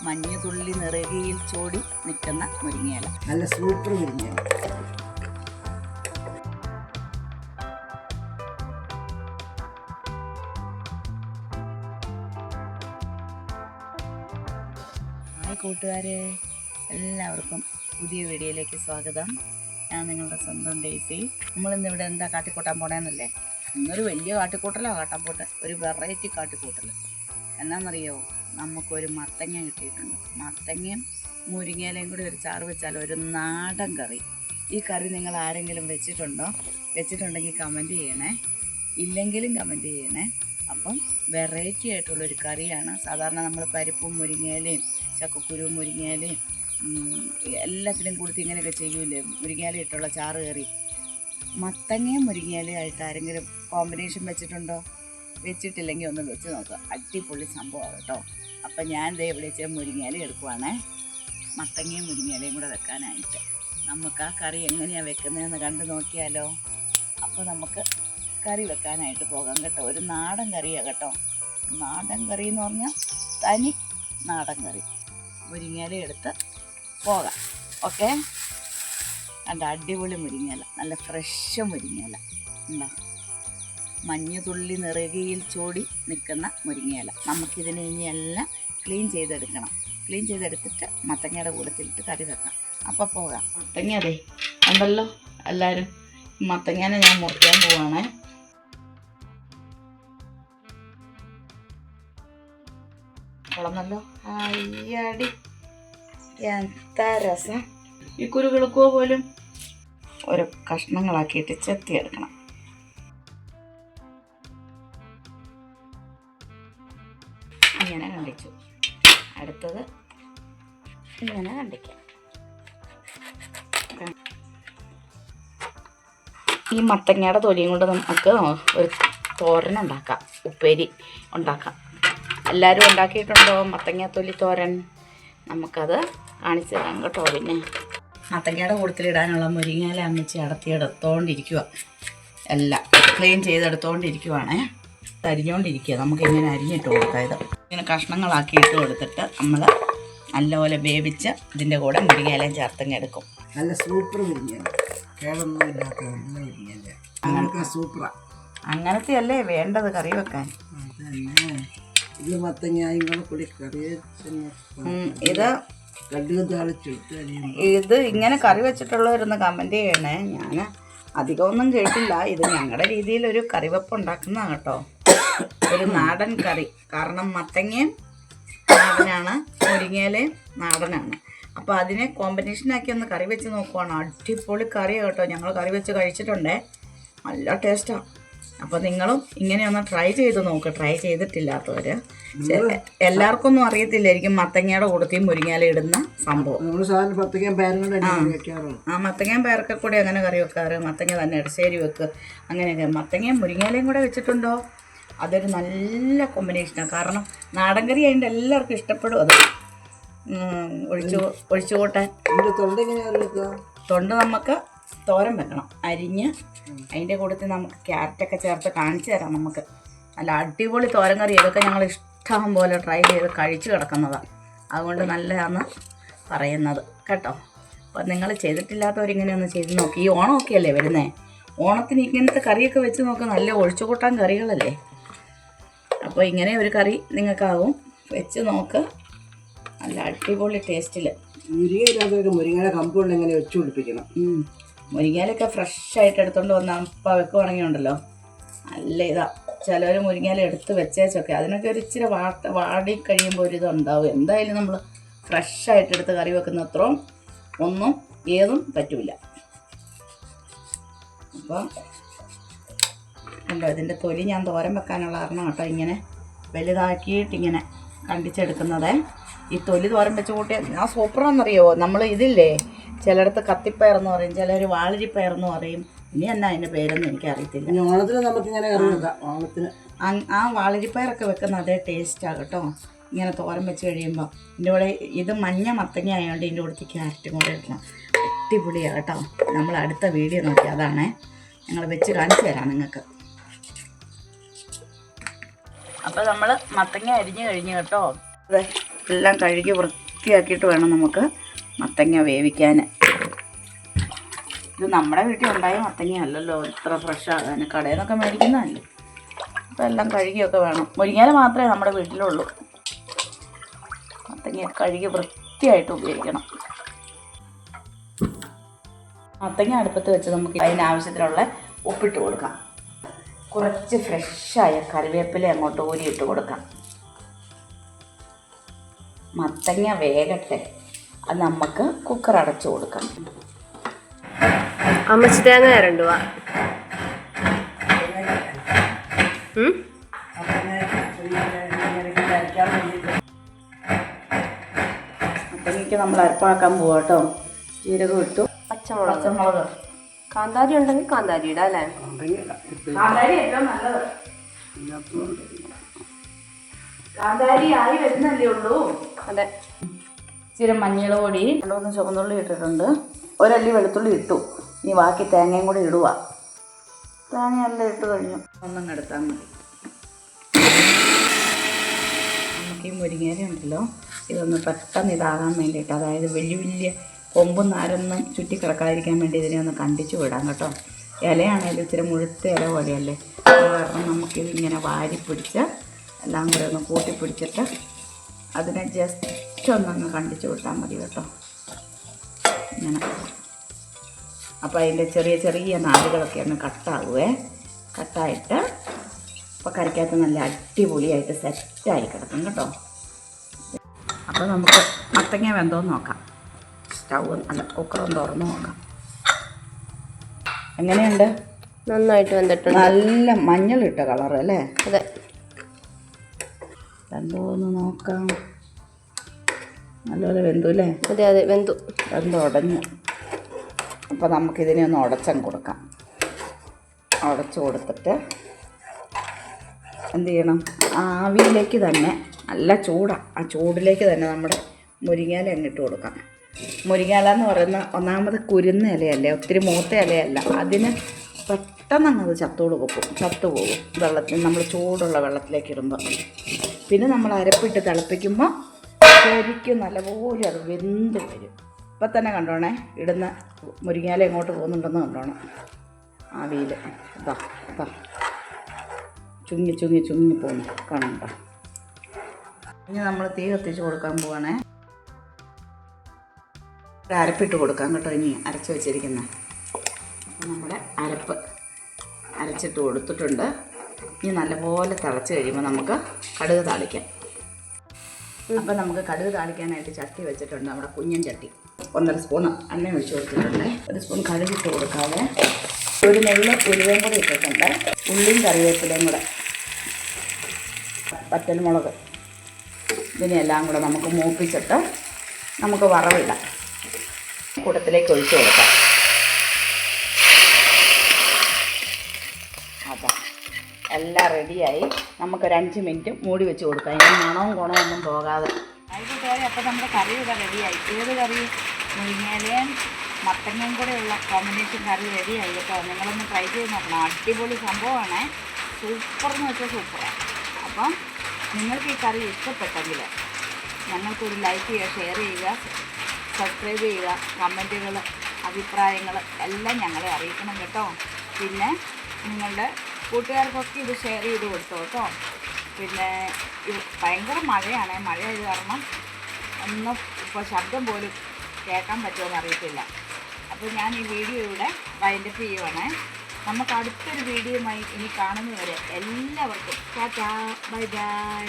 മഞ്ഞുതുള്ളി നിറകയിൽ ചോടി നിൽക്കുന്ന മുരിങ്ങയില. നല്ല സൂപ്പർ മുരിങ്ങയില. ഹായ് കൂട്ടുകാരെ, എല്ലാവർക്കും പുതിയ വീഡിയോയിലേക്ക് സ്വാഗതം. ഞാൻ നിങ്ങളുടെ സ്വന്തം ഡേസി. നമ്മളിന്നിവിടെ എന്താ കാട്ടിക്കൂട്ടാൻ പോണേന്നല്ലേ? ഇന്നൊരു വലിയ കാട്ടിക്കൂട്ടലാണ് കാട്ടാൻ പോട്ടെ, ഒരു വെറൈറ്റി കാട്ടിക്കൂട്ടൽ. എന്നാണെന്നറിയോ, നമുക്കൊരു മത്തങ്ങ കിട്ടിയിട്ടുണ്ട്. മത്തങ്ങയും മുരിങ്ങയിലയും കൂടി ഒരു ചാറ് വെച്ചാൽ ഒരു നാടൻ കറി. ഈ കറി നിങ്ങൾ ആരെങ്കിലും വെച്ചിട്ടുണ്ടെങ്കിൽ കമൻറ്റ് ചെയ്യണേ, ഇല്ലെങ്കിലും കമൻറ്റ് ചെയ്യണേ. അപ്പം വെറൈറ്റി ആയിട്ടുള്ളൊരു കറിയാണ്. സാധാരണ നമ്മൾ പരിപ്പും മുരിങ്ങയിലയും ചക്കക്കുരുവും മുരിങ്ങയിലയും എല്ലാത്തിനും കൊടുത്ത് ഇങ്ങനെയൊക്കെ ചെയ്യൂലേ, മുരിങ്ങയില ഇട്ടുള്ള ചാറ് കറി. മത്തങ്ങയും മുരിങ്ങയിലയും ആയിട്ട് ആരെങ്കിലും കോമ്പിനേഷൻ വെച്ചിട്ടില്ലെങ്കിൽ ഒന്ന് വെച്ച് നോക്കുക. അടിപൊളി സംഭവമാണ് കേട്ടോ. അപ്പം ഞാൻ ദേ ഇവിടെ മുരിങ്ങയില എടുക്കുവാണേ, മത്തങ്ങയും മുരിങ്ങയിലയും കൂടെ വെക്കാനായിട്ട്. നമുക്ക് ആ കറി എങ്ങനെയാണ് വെക്കുന്നതെന്ന് കണ്ടു നോക്കിയാലോ. അപ്പോൾ നമുക്ക് കറി വെക്കാനായിട്ട് പോകാം കേട്ടോ. ഒരു നാടൻ കറിയാണ് കേട്ടോ. നാടൻ കറി എന്ന് പറഞ്ഞാൽ തനി നാടൻ കറി. മുരിങ്ങയില എടുത്ത് പോകാം. ഓക്കെ, കണ്ട അടിപൊളി മുരിങ്ങയില, നല്ല ഫ്രഷ് മുരിങ്ങയില. എന്താ മഞ്ഞുതുള്ളി നിറകയിൽ ചോടി നിൽക്കുന്ന മുരിങ്ങയില. നമുക്കിതിനെ ഇനിയെല്ലാം ക്ലീൻ ചെയ്തെടുക്കണം. ക്ലീൻ ചെയ്തെടുത്തിട്ട് മത്തങ്ങയുടെ കൂടത്തിലിട്ട് കറി വെക്കാം. അപ്പോൾ പോകാം. മത്തങ്ങ അതെ ഉണ്ടല്ലോ എല്ലാവരും. മത്തങ്ങേനെ ഞാൻ മുറിക്കാൻ പോവാണേ. കളന്നല്ലോ. അയ്യടി എന്താ രസം. ഈ കുരുകിളക്കുവോ പോലും ഓരോ കഷ്ണങ്ങളാക്കിയിട്ട് ചെത്തിയെടുക്കണം. ഇങ്ങനെ കണ്ടിച്ചു. അടുത്തത് ഇങ്ങനെ കണ്ടിക്കാം. ഈ മത്തങ്ങയുടെ തൊലിയും കൊണ്ട് നമുക്ക് ഒരു തോരൻ ഉണ്ടാക്കാം, ഉപ്പേരി ഉണ്ടാക്കാം. എല്ലാവരും ഉണ്ടാക്കിയിട്ടുണ്ടോ മത്തങ്ങ തൊലി തോരൻ? നമുക്കത് കാണിച്ചു തരാം കേട്ടോ. പിന്നെ മത്തങ്ങയുടെ കൂട്ടത്തിലിടാനുള്ള മുരിങ്ങയില അമ്മച്ചി അടത്തിയെടുത്തോണ്ടിരിക്കുക, എല്ലാം ക്ലീൻ ചെയ്തെടുത്തോണ്ടിരിക്കുവാണേ. അരിഞ്ഞുകൊണ്ടിരിക്കുക. നമുക്കിങ്ങനെ അരിഞ്ഞിട്ട് കൊടുക്കാം. ഇത് ഇങ്ങനെ കഷ്ണങ്ങളാക്കിയിട്ട് കൊടുത്തിട്ട് നമ്മൾ നല്ലപോലെ വേവിച്ച് ഇതിൻ്റെ കൂടെ മുരിങ്ങയിലയും ചേർത്തങ്ങ് എടുക്കും. നല്ല സൂപ്പർ മുരിങ്ങയില, കേടൊന്നും ഇല്ലാത്ത നല്ല മുരിങ്ങയില. അങ്ങനെ സൂപ്പറാണ്. അങ്ങനത്തെ അല്ലേ വേണ്ടത് കറി വെക്കാൻ. ഇത് മത്തങ്ങയും കൂടി കറി ഇത് കടുക് താളിച്ചിട്ട് ഇത് ഇങ്ങനെ കറി വെച്ചിട്ടുള്ളവരൊന്ന് കമൻറ്റ് ചെയ്യണേ. ഞാൻ അധികമൊന്നും കേട്ടില്ല. ഇത് ഞങ്ങളുടെ രീതിയിൽ ഒരു കറിവെപ്പ് ഉണ്ടാക്കുന്നതാണ് കേട്ടോ. ഒരു നാടൻ കറി. കാരണം മത്തങ്ങയും നാടനാണ്, മുരിങ്ങയിലയും നാടനാണ്. അപ്പോൾ അതിനെ കോമ്പിനേഷനാക്കി ഒന്ന് കറി വെച്ച് നോക്കുവാണ്. അടിപൊളി കറിയാണ് കേട്ടോ. ഞങ്ങൾ കറി വെച്ച് കഴിച്ചിട്ടുണ്ടേ, നല്ല ടേസ്റ്റാണ്. അപ്പോൾ നിങ്ങളും ഇങ്ങനെയൊന്ന് ട്രൈ ചെയ്ത് നോക്ക്, ട്രൈ ചെയ്തിട്ടില്ലാത്തവർ. എല്ലാവർക്കും ഒന്നും അറിയത്തില്ലായിരിക്കും മത്തങ്ങയുടെ കൂടത്തിൽ മുരിങ്ങയില ഇടുന്ന സംഭവം. മത്തങ്ങയും പേരൊക്കെ കൂടി അങ്ങനെ കറി വെക്കാറ്. മത്തങ്ങ തന്നെ ഇടശ്ശേരി വെക്ക്, അങ്ങനെയൊക്കെ. മത്തങ്ങയും മുരിങ്ങയിലയും കൂടെ വെച്ചിട്ടുണ്ടോ, അതൊരു നല്ല കോമ്പിനേഷനാണ്. കാരണം നാടൻ കറി അതിൻ്റെ എല്ലാവർക്കും ഇഷ്ടപ്പെടും. അത് ഒഴിച്ചു കൂട്ടാൻ തൊണ്ട് നമുക്ക് തോരൻ വെക്കണം. അരിഞ്ഞ് അതിൻ്റെ കൂട്ടത്തിൽ നമുക്ക് ക്യാരറ്റൊക്കെ ചേർത്ത് കാണിച്ചു തരാം. നമുക്ക് നല്ല അടിപൊളി തോരൻ കറി. ഇതൊക്കെ ഞങ്ങൾ ഇഷ്ടം പോലെ ട്രൈ ചെയ്ത് കഴിച്ചു കിടക്കുന്നതാണ്. അതുകൊണ്ട് നല്ലതാണെന്ന് പറയുന്നത് കേട്ടോ. അപ്പോൾ നിങ്ങൾ ചെയ്തിട്ടില്ലാത്തവരിങ്ങനെ ഒന്ന് ചെയ്ത് നോക്കി. ഈ ഓണമൊക്കെ അല്ലേ വരുന്നേ, ഓണത്തിന് ഇങ്ങനത്തെ കറിയൊക്കെ വെച്ച് നോക്കുക. നല്ല ഒഴിച്ചു കൂട്ടാൻ കറികളല്ലേ. അപ്പോൾ ഇങ്ങനെ ഒരു കറി നിങ്ങൾക്കാവും, വെച്ച് നോക്ക്. നല്ല അടിപൊളി ടേസ്റ്റിൽ. മുരിങ്ങയുടെ കമ്പുകൊണ്ട് എങ്ങനെ വെച്ച് പിടിപ്പിക്കണം. മുരിങ്ങയിലൊക്കെ ഫ്രഷായിട്ട് എടുത്തുകൊണ്ട് വന്നാൽ ഇപ്പോൾ വെക്കുവാണെങ്കിൽ ഉണ്ടല്ലോ നല്ല ഇതാ. ചിലവർ മുരിങ്ങയില എടുത്ത് വെച്ചേച്ചൊക്കെ അതിനൊക്കെ ഒരു ഇച്ചിരി വാടി കഴിയുമ്പോൾ ഒരു ഇതുണ്ടാവും. എന്തായാലും നമ്മൾ ഫ്രഷായിട്ട് എടുത്ത് കറി വെക്കുന്ന അത്രയും ഒന്നും ഏതും പറ്റില്ല. അപ്പോൾ ഉണ്ടോ ഇതിൻ്റെ തൊലി ഞാൻ തോരൻ വെക്കാനുള്ള കാരണം കേട്ടോ ഇങ്ങനെ വലുതാക്കിയിട്ടിങ്ങനെ കണ്ടിച്ചെടുക്കുന്നത്. ഈ തൊലി തോരൻ വെച്ച് കൂട്ടിയാൽ ഞാൻ സൂപ്പറാണെന്നറിയോ. നമ്മൾ ഇതില്ലേ, ചിലയിടത്ത് കത്തിപ്പയറെന്ന് പറയും, ചിലർ വാളരിപ്പയറെന്ന് പറയും. ഇനി എന്നാ അതിൻ്റെ പേരൊന്നും എനിക്കറിയത്തില്ല. ഓണത്തിന് നമുക്കിങ്ങനെ ഓണത്തിന് ആ വാളരിപ്പയറൊക്കെ വെക്കുന്ന അതേ ടേസ്റ്റാണ് കേട്ടോ ഇങ്ങനെ തോരൻ വെച്ച് കഴിയുമ്പോൾ. ഇതിൻ്റെ കൂടെ ഇത് മഞ്ഞ മത്തങ്ങ ആയതുകൊണ്ട് ഇതിൻ്റെ കൂടെ ക്യാരറ്റും കൂടെ ഇടണം. അടിപൊളിയാണ് കേട്ടോ. നമ്മൾ അടുത്ത വീഡിയോ നോക്കി അതാണേ, ഞങ്ങൾ വെച്ച് കാണിച്ചു തരാം നിങ്ങൾക്ക്. അപ്പോൾ നമ്മൾ മത്തങ്ങ അരിഞ്ഞ് കഴിഞ്ഞ് കേട്ടോ. അതെ എല്ലാം കഴുകി വൃത്തിയാക്കിയിട്ട് വേണം നമുക്ക് മത്തങ്ങ വേവിക്കാൻ. ഇത് നമ്മുടെ വീട്ടിൽ ഉണ്ടായ മത്തങ്ങ അല്ലല്ലോ, ഇത്ര ഫ്രഷാകാൻ കടയിൽ നിന്നൊക്കെ മേടിക്കുന്നതല്ലേ. അപ്പോൾ എല്ലാം കഴുകിയൊക്കെ വേണം. മുരിങ്ങയില മാത്രമേ നമ്മുടെ വീട്ടിലുള്ളൂ. മത്തങ്ങ കഴുകി വൃത്തിയായിട്ട് ഉപയോഗിക്കണം. മത്തങ്ങ അടുപ്പത്ത് വെച്ച് നമുക്ക് അതിനാവശ്യത്തിനുള്ള ഉപ്പിട്ട് കൊടുക്കാം. കുറച്ച് ഫ്രഷായ കറിവേപ്പില അങ്ങോട്ട് ഊരിയിട്ട് കൊടുക്കാം. മത്തങ്ങ വേകട്ടെ, അത് നമുക്ക് കുക്കർ അടച്ചു കൊടുക്കാം. അമ്മച്ചി തേങ്ങ രണ്ടുവാ മത്തങ്ങയ്ക്ക് നമ്മൾ അരപ്പാക്കാൻ പോവാം കേട്ടോ. ജീരകം ഇട്ടു, പച്ചമുളക്, കാന്താരി ഉണ്ടെങ്കിൽ കാന്താരി ഇടാം അല്ലേ? കാന്താരി ഏറ്റവും നല്ലത്. കാന്താരി ആയി വരുന്നല്ലേ ഉള്ളൂ. അതെ. ഇച്ചിരി മഞ്ഞൾ പൊടി, 2-3 ചുവന്നുള്ളി ഇട്ടിട്ടുണ്ട്, ഒരല്ലി വെളുത്തുള്ളി ഇട്ടു. ഇനി ബാക്കി തേങ്ങയും കൂടി ഇടുക. തേങ്ങയെല്ലാം ഇട്ട് കഴിഞ്ഞു. ഒന്നും എടുത്താൽ മതി. നമുക്ക് ഈ മുരിങ്ങയില ഉണ്ടല്ലോ, ഇതൊന്ന് പെട്ടെന്ന് ഇതാകാൻ വേണ്ടിയിട്ട്, അതായത് വലിയ വലിയ കൊമ്പും നാരൊന്നും ചുറ്റി കിടക്കാതിരിക്കാൻ വേണ്ടി ഇതിനെ ഒന്ന് കണ്ടിച്ച് വിടാം കേട്ടോ. ഇലയാണേലും ഇച്ചിരി മുഴുത്ത ഇല പോലെയല്ലേ, അത് കാരണം നമുക്കിതിങ്ങനെ വാരി പിടിച്ച് എല്ലാം കൂടെ ഒന്ന് കൂട്ടി പിടിച്ചിട്ട് അതിനെ ജസ്റ്റ് ഒന്നങ്ങ് കണ്ടിച്ച് വിട്ടാൽ മതി കേട്ടോ. ഇങ്ങനെ. അപ്പോൾ അതിൻ്റെ ചെറിയ ചെറിയ നാടുകളൊക്കെ ഒന്ന് കട്ടാകുവേ. കട്ടായിട്ട് ഇപ്പോൾ കറിക്കകത്ത് നല്ല അടിപൊളിയായിട്ട് സെറ്റായി കിടക്കും കേട്ടോ. അപ്പോൾ നമുക്ക് മത്തങ്ങ വെന്തോന്ന് നോക്കാം. സ്റ്റൗ അല്ല, കുക്കറൊന്ന് തുറന്ന് നോക്കാം. എങ്ങനെയുണ്ട്? നന്നായിട്ട് വെന്തിട്ടുണ്ട്. നല്ല മഞ്ഞളിട്ട കളർ അല്ലേ? അതെ. വെന്തോന്ന് നോക്കാം. നല്ലപോലെ വെന്തു അല്ലേ? അതെ അതെ, വെന്തു. ഉടഞ്ഞു. അപ്പോൾ നമുക്കിതിനെ ഒന്ന് ഉടച്ചങ്ങ് കൊടുക്കാം. ഉടച്ചു കൊടുത്തിട്ട് എന്ത് ചെയ്യണം? ആവിയിലേക്ക് തന്നെ, നല്ല ചൂടാണ്, ആ ചൂടിലേക്ക് തന്നെ നമ്മുടെ മുരിങ്ങയില അങ്ങിട്ട് കൊടുക്കാം. മുരിങ്ങയില എന്ന് പറയുന്ന ഒന്നാമത് കുരുന്ന ഇലയല്ലേ, ഒത്തിരി മൂത്ത ഇലയല്ല. അതിന് പെട്ടെന്ന് അങ്ങ് ചത്തുപോകും വെള്ളത്തിൽ, നമ്മൾ ചൂടുള്ള വെള്ളത്തിലേക്ക് ഇടുമ്പോൾ. പിന്നെ നമ്മൾ അരപ്പിട്ട് തിളപ്പിക്കുമ്പോൾ ശരിക്കും നല്ലപോലെ അത് വെന്ത് വരും. ഇപ്പം തന്നെ കണ്ടോണേ, ഇടുന്ന മുരിങ്ങയില എങ്ങോട്ട് പോകുന്നുണ്ടെന്ന് കണ്ടോണം. ആവിയിൽ ഇതാ ചുങ്ങി പോകുന്നു, കാണണ്ട. ഇനി നമ്മൾ തീ കത്തിച്ച് കൊടുക്കാൻ പോവാണേ. അരപ്പിട്ട് കൊടുക്കാം കേട്ടോ. ഇനി അരച്ച് വെച്ചിരിക്കുന്നത് നമ്മുടെ അരപ്പ് അരച്ചിട്ട് കൊടുത്തിട്ടുണ്ട്. ഇനി നല്ലപോലെ തിളച്ച് കഴിയുമ്പോൾ നമുക്ക് കടുക് താളിക്കാം. അപ്പം നമുക്ക് കടുക് താളിക്കാനായിട്ട് ചട്ടി വെച്ചിട്ടുണ്ട്, നമ്മുടെ കുഞ്ഞൻ ചട്ടി. 1.5 സ്പൂൺ എണ്ണ ഒഴിച്ച് കൊടുത്തിട്ടുണ്ട്. 1 സ്പൂൺ കടുകിട്ട് കൊടുക്കാതെ ഒരു നെല്ല് ഉലുവയും കൂടി ഇട്ടിട്ടുണ്ട്. ഉള്ളിയും കറിവേപ്പിലയും കൂടെ, വറ്റൽമുളക്, ഇതിനെല്ലാം കൂടെ നമുക്ക് മൂപ്പിച്ചിട്ട് നമുക്ക് വറവിടാം. കൂട്ടത്തിലേക്ക് ഒഴിച്ച് കൊടുക്കാം. അതാ എല്ലാം റെഡിയായി. നമുക്കൊരു 5 മിനിറ്റ് മൂടി വെച്ച് കൊടുക്കാം, അതിന് മണവും ഗുണവും ഒന്നും പോകാതെ. ആയിക്കോട്ടെ. അപ്പോൾ നമ്മുടെ കറി ഇവിടെ റെഡിയായി. ഏത് കറി? മുരിങ്ങയിലയും മത്തങ്ങയും കൂടെയുള്ള കോമ്പിനേഷൻ കറി റെഡിയായി കേട്ടോ. നിങ്ങളൊന്ന് ട്രൈ ചെയ്ത് നോക്കണം. അടിപൊളി സംഭവമാണ്. സൂപ്പറെന്ന് വെച്ചാൽ സൂപ്പറാണ്. അപ്പം നിങ്ങൾക്ക് ഈ കറി ഇഷ്ടപ്പെട്ടെങ്കിൽ ഞങ്ങൾക്കൊരു ലൈക്ക് ചെയ്യുക, ഷെയർ ചെയ്യുക, സബ്സ്ക്രൈബ് ചെയ്യുക. കമൻറ്റുകൾ, അഭിപ്രായങ്ങൾ എല്ലാം ഞങ്ങളെ അറിയിക്കണം കേട്ടോ. പിന്നെ നിങ്ങളുടെ കൂട്ടുകാർക്കൊക്കെ ഇത് ഷെയർ ചെയ്ത് കൊടുത്തോ കേട്ടോ. പിന്നെ ഭയങ്കര മഴയാണ്. മഴയായത് കാരണം ഒന്നും ഇപ്പോൾ ശബ്ദം പോലും കേൾക്കാൻ പറ്റുമെന്ന് അറിയത്തില്ല. അപ്പോൾ ഞാൻ ഈ വീഡിയോ ഇവിടെ വൈൻഡപ്പ് ചെയ്യുവാണ്. നമുക്ക് അടുത്തൊരു വീഡിയോയുമായി ഇനി കാണുന്നതുവരെ എല്ലാവർക്കും ടാറ്റാ, ബൈ ബൈ.